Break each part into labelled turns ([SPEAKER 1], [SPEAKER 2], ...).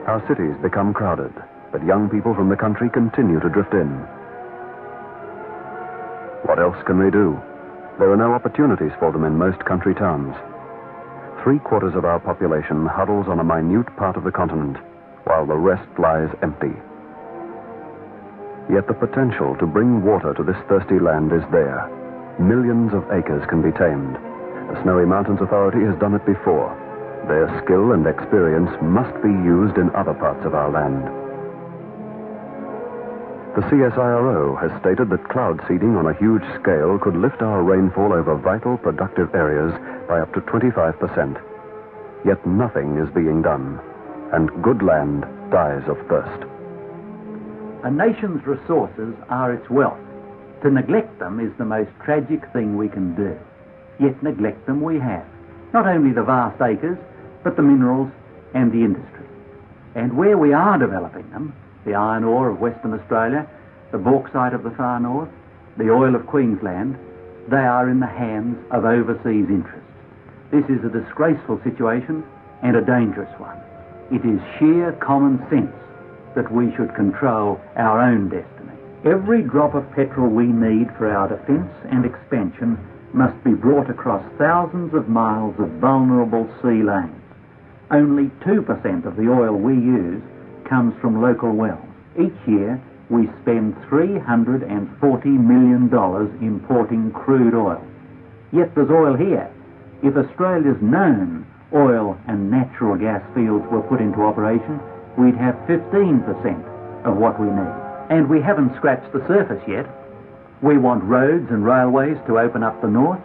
[SPEAKER 1] Our cities become crowded, but young people from the country continue to drift in. What else can they do? There are no opportunities for them in most country towns. 3/4 of our population huddles on a minute part of the continent, while the rest lies empty. Yet the potential to bring water to this thirsty land is there. Millions of acres can be tamed. The Snowy Mountains Authority has done it before. Their skill and experience must be used in other parts of our land. The CSIRO has stated that cloud seeding on a huge scale could lift our rainfall over vital productive areas by up to 25%. Yet nothing is being done, and good land dies of thirst.
[SPEAKER 2] A nation's resources are its wealth. To neglect them is the most tragic thing we can do. Yet neglect them we have. Not only the vast acres, but the minerals and the industry. And where we are developing them, the iron ore of Western Australia, the bauxite of the far north, the oil of Queensland, they are in the hands of overseas interests. This is a disgraceful situation and a dangerous one. It is sheer common sense that we should control our own destiny. Every drop of petrol we need for our defence and expansion must be brought across thousands of miles of vulnerable sea lanes. Only 2% of the oil we use comes from local wells. Each year we spend $340 million importing crude oil. Yet there's oil here. If Australia's known oil and natural gas fields were put into operation, we'd have 15% of what we need. And we haven't scratched the surface yet. We want roads and railways to open up the north.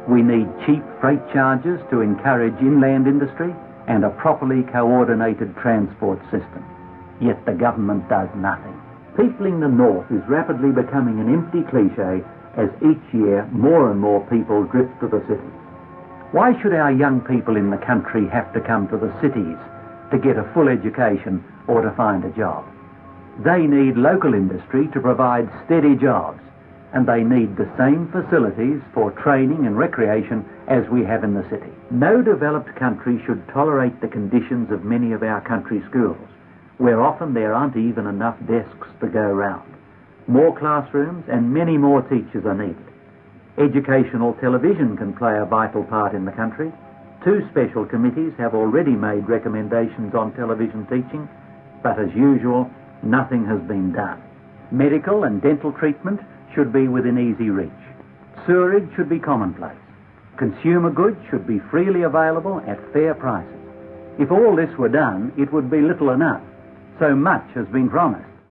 [SPEAKER 2] We need cheap freight charges to encourage inland industry and a properly coordinated transport system. Yet the government does nothing. Peopling the north is rapidly becoming an empty cliche as each year more and more people drift to the cities. Why should our young people in the country have to come to the cities to get a full education or to find a job? They need local industry to provide steady jobs, and they need the same facilities for training and recreation as we have in the city. No developed country should tolerate the conditions of many of our country schools, where often there aren't even enough desks to go round. More classrooms and many more teachers are needed. Educational television can play a vital part in the country. 2 special committees have already made recommendations on television teaching, but as usual, nothing has been done. Medical and dental treatment should be within easy reach. Sewerage should be commonplace. Consumer goods should be freely available at fair prices. If all this were done, it would be little enough. So much has been promised.